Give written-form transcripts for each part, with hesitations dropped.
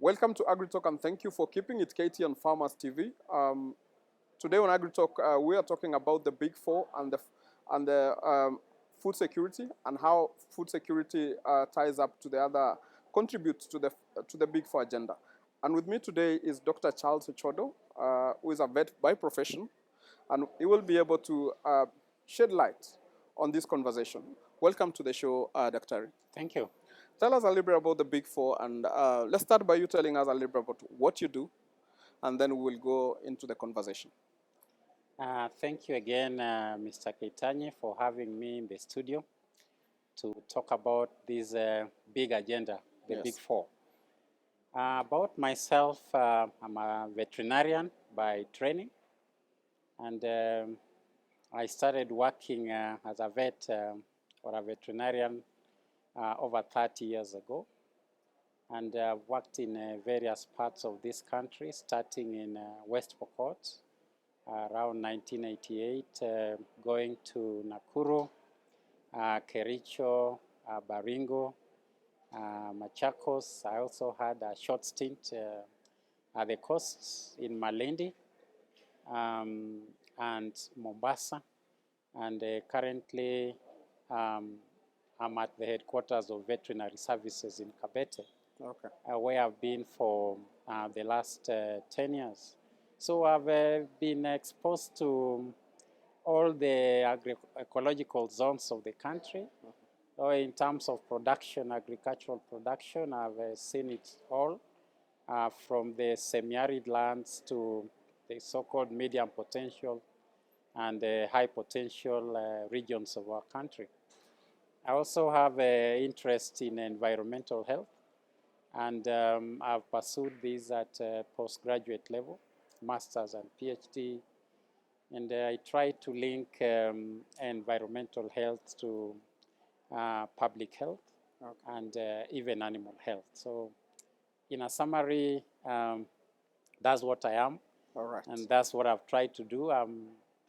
Welcome to AgriTalk and thank you for keeping it KT on Farmers TV. Today on AgriTalk, we are talking about the Big Four and the food security and how food security ties up to the other, contributes to the Big Four agenda. And with me today is Dr. Charles Chodo, who is a vet by profession, and he will be able to shed light on this conversation. Welcome to the show, Dr. Thank you. Tell us a little bit about the Big Four, and let's start by you telling us a little bit about what you do, and then we will go into the conversation. Thank you again, Mr. Keitanye, for having me in the studio to talk about this big agenda, the Yes. Big Four. About myself, I'm a veterinarian by training, and I started working as a vet or a veterinarian over 30 years ago, and worked in various parts of this country, starting in West Pokot around 1988, going to Nakuru, Kericho, Baringo, Machakos. I also had a short stint at the coast in Malindi and Mombasa, and currently I'm at the headquarters of Veterinary Services in Kabete, Okay. where I've been for the last 10 years. So I've been exposed to all the ecological zones of the country. In terms of production, agricultural production, I've seen it all, from the semi-arid lands to the so-called medium potential and high potential regions of our country. I also have an interest in environmental health, and I've pursued this at postgraduate level, master's and PhD, and I try to link environmental health to public health, okay, and even animal health. So in a summary, that's what I am. All right. And that's what I've tried to do. I'm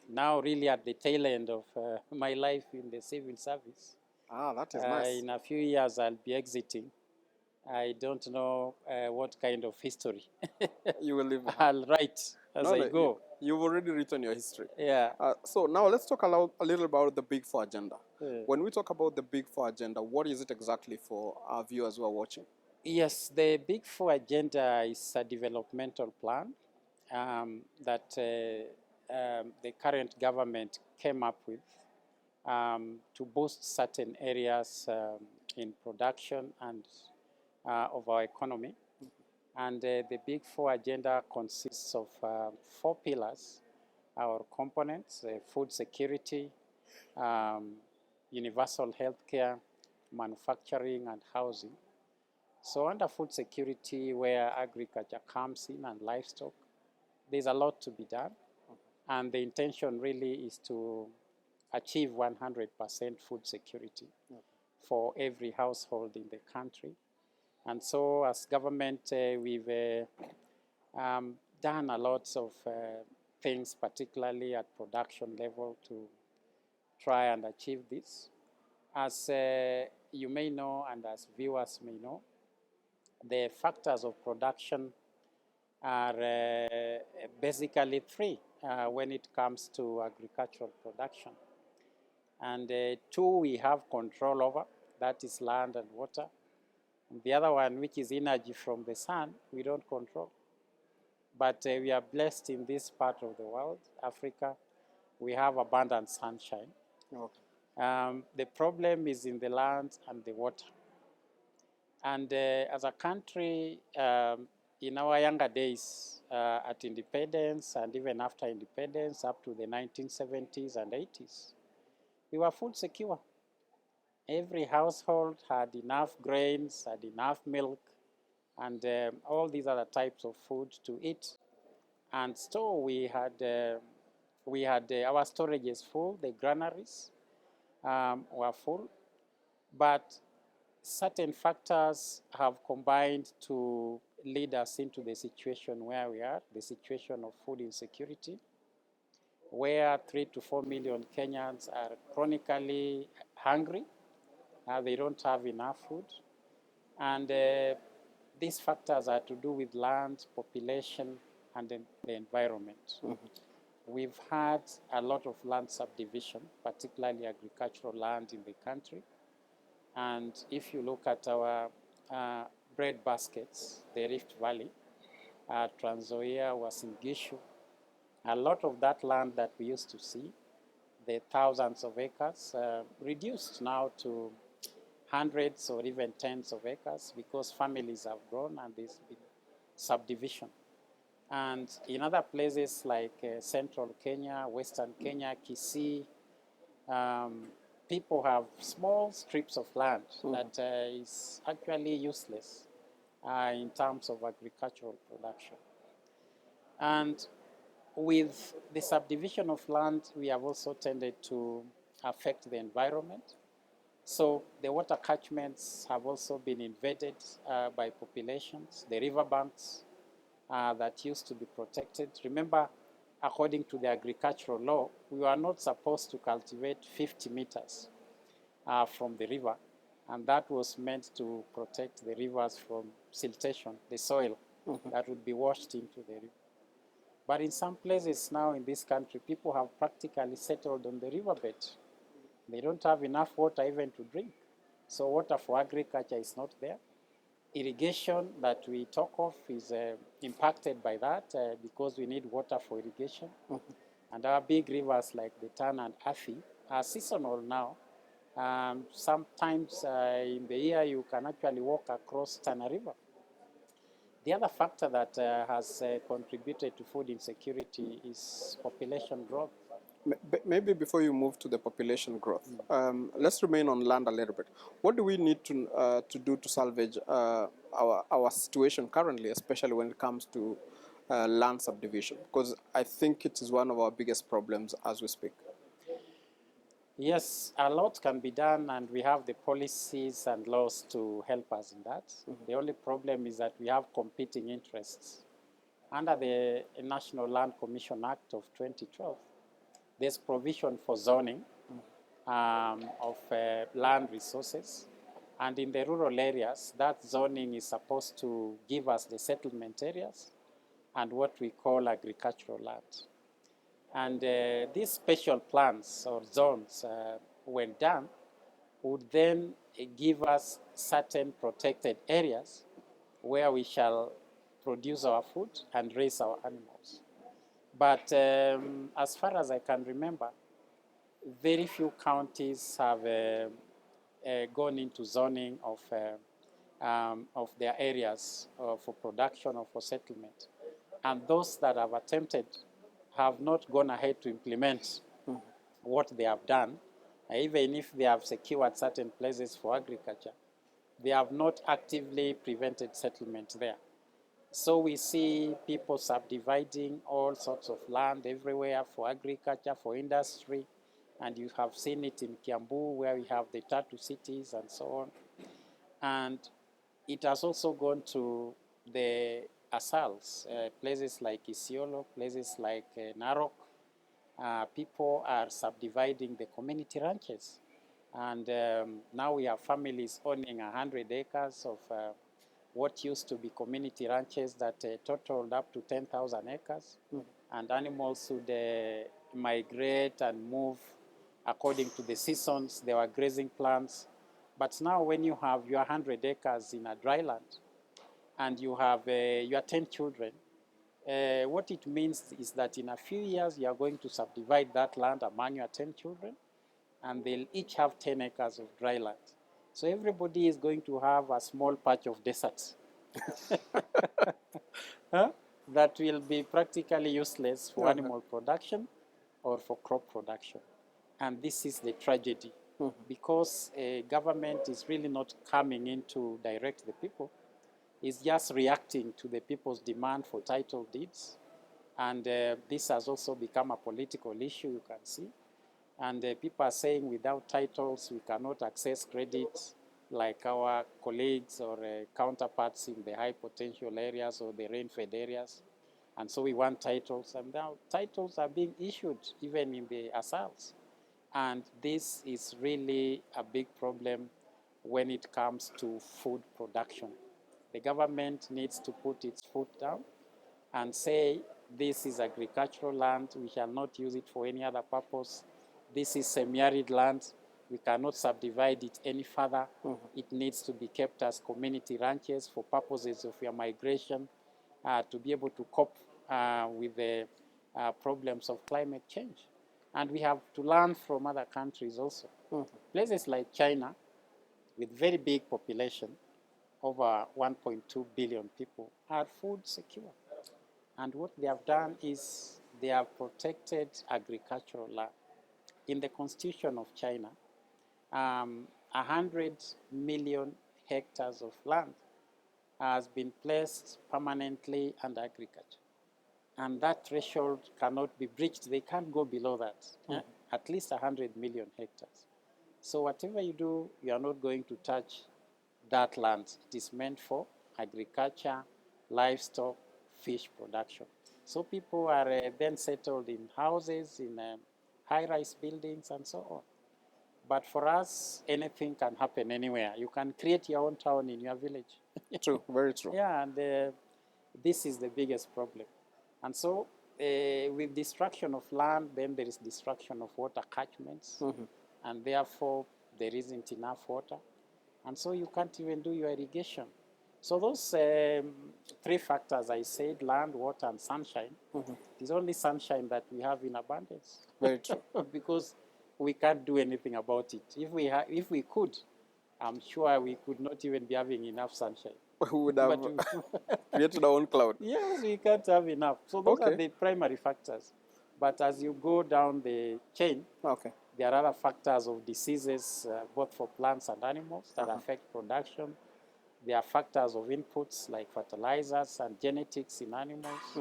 now really at the tail end of my life in the civil service. That is nice. In a few years, I'll be exiting. I don't know what kind of history You will live. I'll write as I go. You've already written your history. Yeah. So now let's talk a little about the Big Four agenda. When we talk about the Big Four agenda, what is it exactly for our viewers who are watching? Yes, the Big Four agenda is a developmental plan that the current government came up with to boost certain areas in production and of our economy. And the Big Four agenda consists of 4 pillars, our components: food security, universal healthcare, manufacturing, and housing. So under food security, where agriculture comes in and livestock, there's a lot to be done. And the intention really is to achieve 100% food security for every household in the country. And so as government, we've done a lot of things, particularly at production level, to try and achieve this. As you may know, and as viewers may know, the factors of production are basically 3 when it comes to agricultural production. And 2 we have control over, that is land and water. And the other one, which is energy from the sun, we don't control. But we are blessed in this part of the world, Africa. We have abundant sunshine. Okay. The problem is in the land and the water. And as a country, in our younger days, at independence and even after independence, up to the 1970s and 80s, we were food secure. Every household had enough grains, had enough milk, and all these other types of food to eat. And so we had our storages full, the granaries were full, but certain factors have combined to lead us into the situation where we are, the situation of food insecurity, where 3 to 4 million Kenyans are chronically hungry. They don't have enough food. And these factors are to do with land, population, and then the environment. We've had a lot of land subdivision, particularly agricultural land in the country. And if you look at our bread baskets, the Rift Valley, Trans Nzoia, Uasin Gishu, a lot of that land that we used to see, the thousands of acres, reduced now to hundreds or even tens of acres because families have grown and there's been subdivision. And in other places like central Kenya, western Kenya, Kisii, people have small strips of land that is actually useless in terms of agricultural production. And with the subdivision of land, we have also tended to affect the environment. So the water catchments have also been invaded by populations. The riverbanks that used to be protected. Remember, according to the agricultural law, we were not supposed to cultivate 50 meters from the river, and that was meant to protect the rivers from siltation, the soil that would be washed into the river. But in some places now in this country, people have practically settled on the riverbed. They don't have enough water even to drink. So water for agriculture is not there. Irrigation that we talk of is impacted by that because we need water for irrigation. And our big rivers like the Tana and Athi are seasonal now. Sometimes in the year you can actually walk across Tana River. The other factor that has contributed to food insecurity is population growth. Maybe before you move to the population growth, let's remain on land a little bit. What do we need to do to salvage our situation currently, especially when it comes to land subdivision? Because I think it is one of our biggest problems as we speak. Yes, a lot can be done, and we have the policies and laws to help us in that. The only problem is that we have competing interests. Under the National Land Commission Act of 2012, there's provision for zoning of land resources. And in the rural areas, that zoning is supposed to give us the settlement areas and what we call agricultural land. And these special plans or zones, when done, would then give us certain protected areas where we shall produce our food and raise our animals. But as far as I can remember, very few counties have gone into zoning of their areas for production or for settlement. And those that have attempted have not gone ahead to implement what they have done. Even if they have secured certain places for agriculture, they have not actively prevented settlement there. So we see people subdividing all sorts of land everywhere for agriculture, for industry, and you have seen it in Kiambu where we have the tattoo cities and so on. And it has also gone to the asals, places like Isiolo, places like Narok. People are subdividing the community ranches. And now we have families owning 100 acres of what used to be community ranches that totaled up to 10,000 acres. And animals would migrate and move according to the seasons. There were grazing plans. But now when you have your 100 acres in a dry land and you have your 10 children, what it means is that in a few years you are going to subdivide that land among your 10 children, and they'll each have 10 acres of dry land. So everybody is going to have a small patch of desert that will be practically useless for animal production or for crop production. And this is the tragedy, because government is really not coming in to direct the people. It's just reacting to the people's demand for title deeds. And this has also become a political issue, you can see. And people are saying without titles, we cannot access credit like our colleagues or counterparts in the high potential areas or the rain-fed areas. And so we want titles, and now titles are being issued even in the asals. And this is really a big problem when it comes to food production. The government needs to put its foot down and say, this is agricultural land, we shall not use it for any other purpose. This is semi-arid land, we cannot subdivide it any further. It needs to be kept as community ranches for purposes of your migration, to be able to cope with the problems of climate change. And we have to learn from other countries also. Places like China, with very big population, over 1.2 billion people, are food secure. And what they have done is they have protected agricultural land. In the constitution of China, 100 million hectares of land has been placed permanently under agriculture. And that threshold cannot be breached. They can't go below that, at least 100 million hectares. So whatever you do, you are not going to touch that land. It is meant for agriculture, livestock, fish production. So people are then settled in houses, in high-rise buildings, and so on. But for us, anything can happen anywhere. You can create your own town in your village. True, very true. Yeah, and this is the biggest problem. And so with destruction of land, then there is destruction of water catchments, and therefore there isn't enough water. And so you can't even do your irrigation. So those three factors I said, land, water, and sunshine, it is only sunshine that we have in abundance. Very true. Because we can't do anything about it. If we could, I'm sure we could not even be having enough sunshine. We would have created our own cloud. Yes, we can't have enough. So those are Okay. the primary factors. But as you go down the chain, Okay. there are other factors of diseases, both for plants and animals, that affect production. There are factors of inputs like fertilizers and genetics in animals,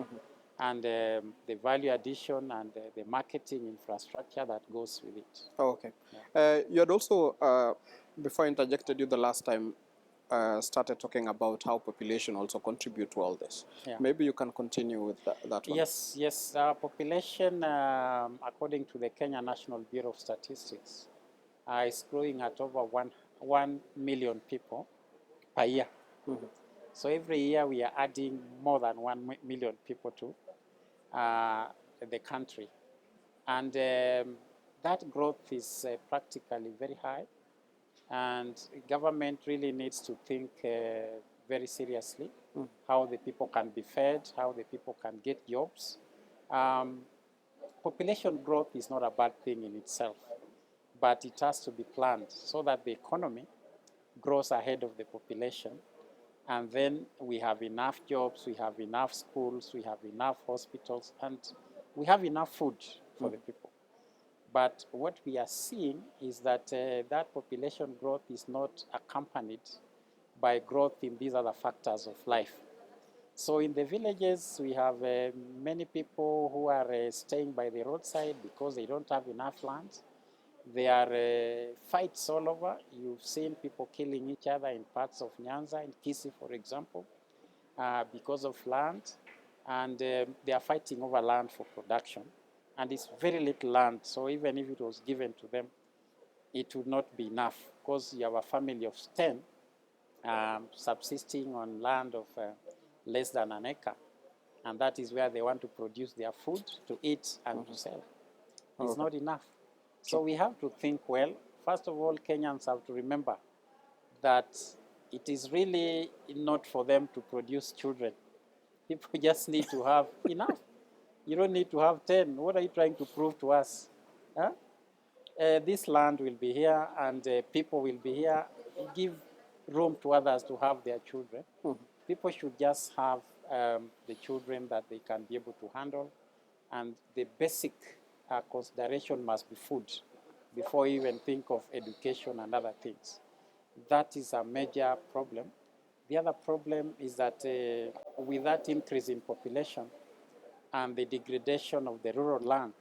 and the value addition and the marketing infrastructure that goes with it. Okay. You had also, before I interjected you the last time, started talking about how population also contribute to all this. Yeah. Maybe you can continue with that one. Yes. Population, according to the Kenya National Bureau of Statistics, is growing at over 1 million people per year. So every year we are adding more than 1 million people to the country. And that growth is practically very high. And government really needs to think very seriously how the people can be fed, how the people can get jobs. Population growth is not a bad thing in itself, but it has to be planned so that the economy grows ahead of the population. And then we have enough jobs, we have enough schools, we have enough hospitals, and we have enough food for the people. But what we are seeing is that that population growth is not accompanied by growth in these other factors of life. So in the villages, we have many people who are staying by the roadside because they don't have enough land. There are fights all over. You've seen people killing each other in parts of Nyanza, in Kisii, for example, because of land. And they are fighting over land for production. And it's very little land, so even if it was given to them, it would not be enough, because you have a family of 10 subsisting on land of less than an acre. And that is where they want to produce their food to eat and to sell. It's not enough. So we have to think well. First of all, Kenyans have to remember that it is really not for them to produce children. People just need to have enough. You don't need to have 10. What are you trying to prove to us? Huh? This land will be here and people will be here. Give room to others to have their children. People should just have the children that they can be able to handle. And the basic consideration must be food before you even think of education and other things. That is a major problem. The other problem is that with that increase in population and the degradation of the rural land,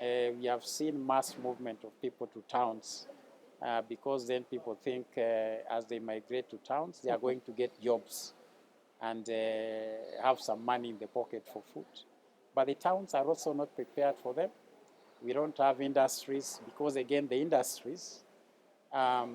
we have seen mass movement of people to towns because then people think as they migrate to towns, they are going to get jobs and have some money in the pocket for food. But the towns are also not prepared for them. We don't have industries because, again, the industries are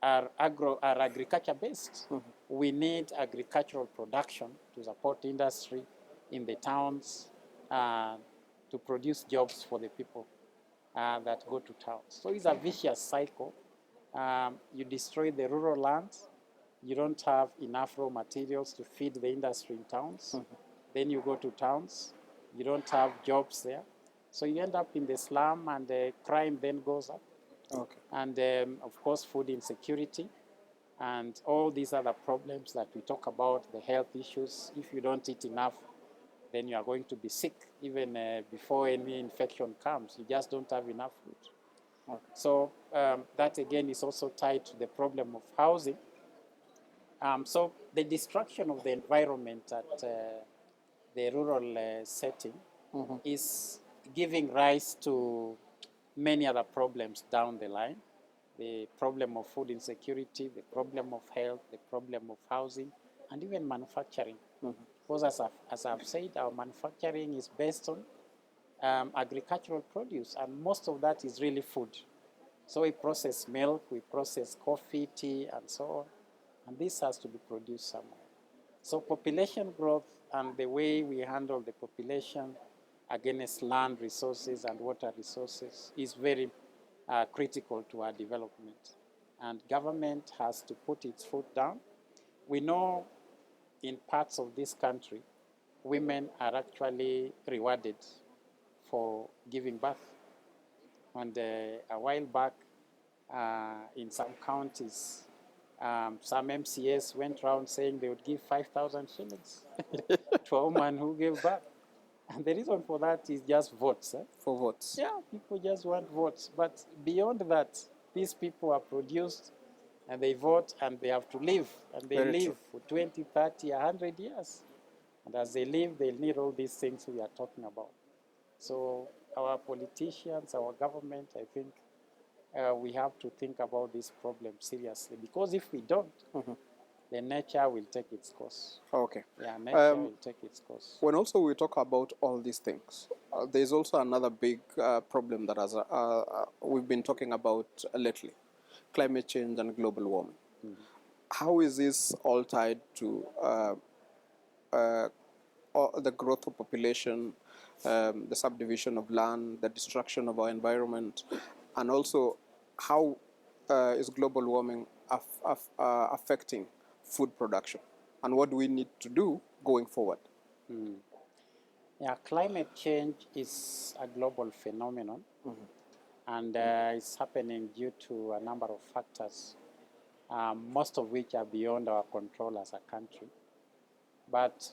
are agriculture based. We need agricultural production to support industry in the towns, to produce jobs for the people that go to towns. So it's a vicious cycle. You destroy the rural lands, you don't have enough raw materials to feed the industry in towns. Then you go to towns, you don't have jobs there. So you end up in the slum, and the crime then goes up. Okay. And of course, food insecurity and all these other problems that we talk about, the health issues. If you don't eat enough, then you are going to be sick even before any infection comes. You just don't have enough food. Okay. So that again is also tied to the problem of housing. So the destruction of the environment at the rural setting is giving rise to many other problems down the line. The problem of food insecurity, the problem of health, the problem of housing, and even manufacturing. Because as I've said, our manufacturing is based on agricultural produce, and most of that is really food. So we process milk, we process coffee, tea, and so on, and this has to be produced somewhere. So population growth and the way we handle the population against land resources and water resources is very critical to our development. And government has to put its foot down. We know in parts of this country, women are actually rewarded for giving birth. And a while back, in some counties, some MCAs went around saying they would give 5,000 shillings to a woman who gave birth. And the reason for that is just votes. For votes. Yeah, people just want votes. But beyond that, these people are produced and they vote and they have to live. And they Very live true. for 20, 30, 100 years. And as they live, they'll need all these things we are talking about. So our politicians, our government, I think we have to think about this problem seriously. Because if we don't, then nature will take its course. Okay. Yeah, nature will take its course. When also we talk about all these things, there's also another big problem that we've been talking about lately, climate change and global warming. How is this all tied to the growth of population, the subdivision of land, the destruction of our environment, and also how is global warming affecting food production, and what do we need to do going forward? Yeah, climate change is a global phenomenon, and it's happening due to a number of factors, most of which are beyond our control as a country. But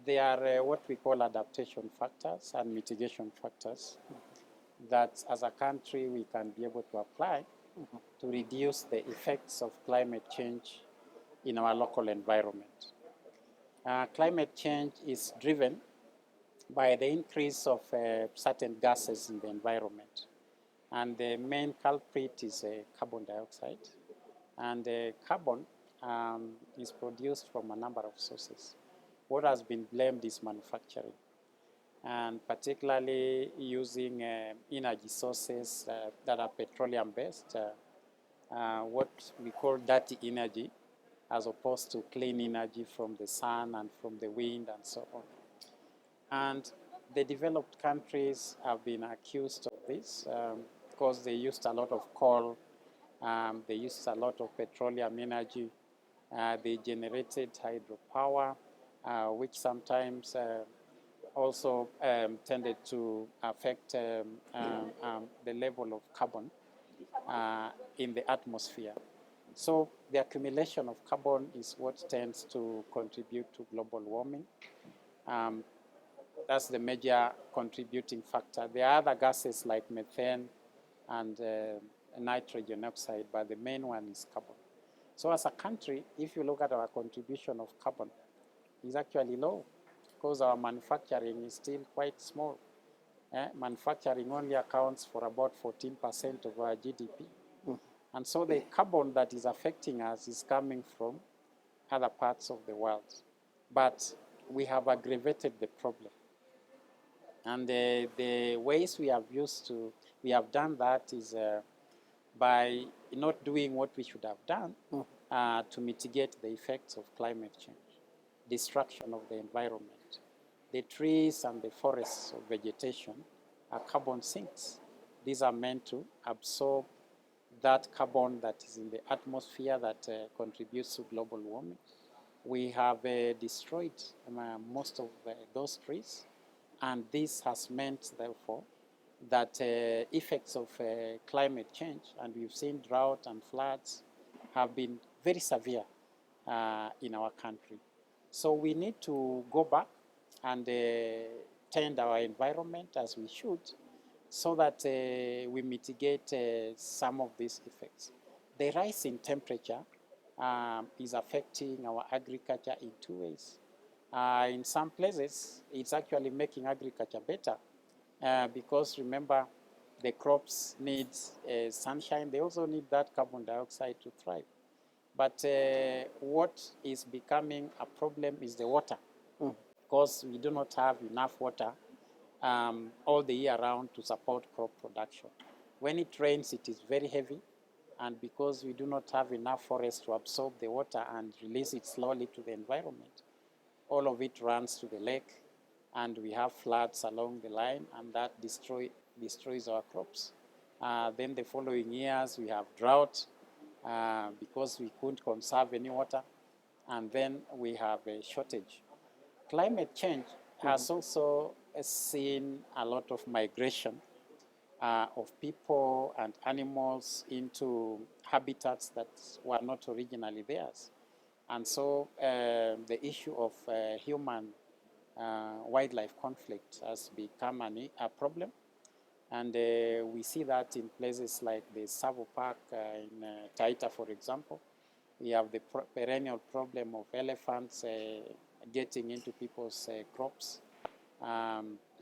they are what we call adaptation factors and mitigation factors that as a country we can be able to apply to reduce the effects of climate change in our local environment. Climate change is driven by the increase of certain gases in the environment. And the main culprit is carbon dioxide. And carbon is produced from a number of sources. What has been blamed is manufacturing, and particularly using energy sources that are petroleum-based, what we call dirty energy, as opposed to clean energy from the sun and from the wind and so on. And the developed countries have been accused of this because they used a lot of coal, they used a lot of petroleum energy, they generated hydropower, which sometimes also tended to affect the level of carbon in the atmosphere. So the accumulation of carbon is what tends to contribute to global warming. That's the major contributing factor. There are other gases like methane and nitrogen oxide, but the main one is carbon. So as a country, if you look at our contribution of carbon, it's actually low because our manufacturing is still quite small. Manufacturing only accounts for about 14% of our GDP. And so the carbon that is affecting us is coming from other parts of the world. But we have aggravated the problem. And the ways we have done that is by not doing what we should have done to mitigate the effects of climate change, destruction of the environment. The trees and the forests of vegetation are carbon sinks. These are meant to absorb that carbon that is in the atmosphere that contributes to global warming. We have destroyed most of those trees, and this has meant, therefore, that effects of climate change, and we've seen drought and floods, have been very severe in our country. So we need to go back and tend our environment as we should, so that we mitigate some of these effects. The rise in temperature is affecting our agriculture in two ways. In some places, it's actually making agriculture better because remember, the crops need sunshine. They also need that carbon dioxide to thrive. But what is becoming a problem is the water, because we do not have enough water all the year round to support crop production. When it rains, it is very heavy, and because we do not have enough forest to absorb the water and release it slowly to the environment, all of it runs to the lake, and we have floods along the line, and that destroys our crops. Then the following years, we have drought because we couldn't conserve any water, and then we have a shortage. Climate change has also seen a lot of migration of people and animals into habitats that were not originally theirs. And so the issue of human-wildlife conflict has become a problem. And we see that in places like the Savo Park in Taita, for example. We have the perennial problem of elephants getting into people's crops.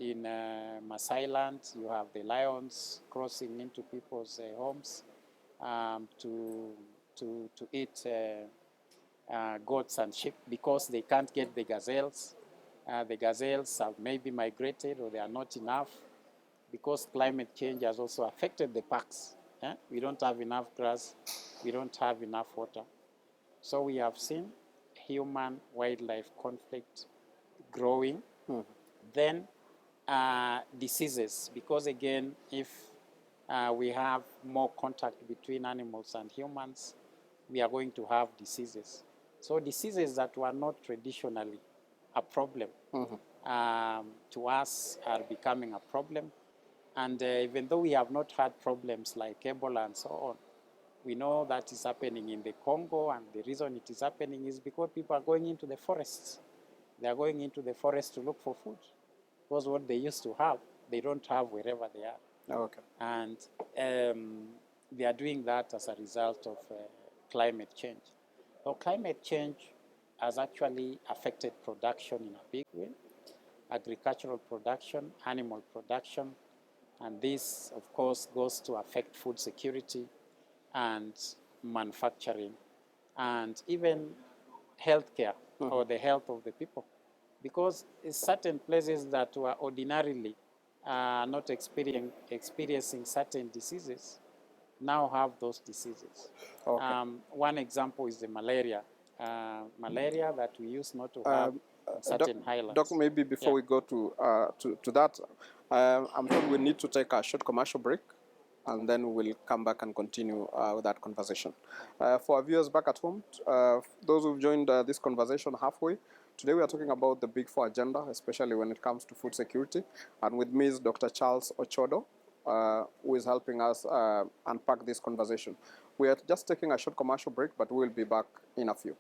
In Maasai land, you have the lions crossing into people's homes to eat goats and sheep because they can't get the gazelles. The gazelles have maybe migrated or they are not enough because climate change has also affected the parks. We don't have enough grass, we don't have enough water. So we have seen human-wildlife conflict growing. Then diseases, because again, if we have more contact between animals and humans, we are going to have diseases. So diseases that were not traditionally a problem to us are becoming a problem. And even though we have not had problems like Ebola and so on, we know that is happening in the Congo, and the reason it is happening is because people are going into the forests. They are going into the forest to look for food, because what they used to have, they don't have wherever they are. Okay. And they are doing that as a result of climate change. So climate change has actually affected production in a big way, agricultural production, animal production, and this, of course, goes to affect food security and manufacturing and even healthcare or the health of the people. Because in certain places that were ordinarily not experiencing certain diseases now have those diseases. Okay. One example is the malaria. Malaria that we used not to have in certain highlands. Doc, maybe before we go to that, I'm told we need to take a short commercial break, and then we'll come back and continue with that conversation. For our viewers back at home, those who've joined this conversation halfway, today we are talking about the Big Four agenda, especially when it comes to food security. And with me is Dr. Charles Ochodo, who is helping us unpack this conversation. We are just taking a short commercial break, but we'll be back in a few.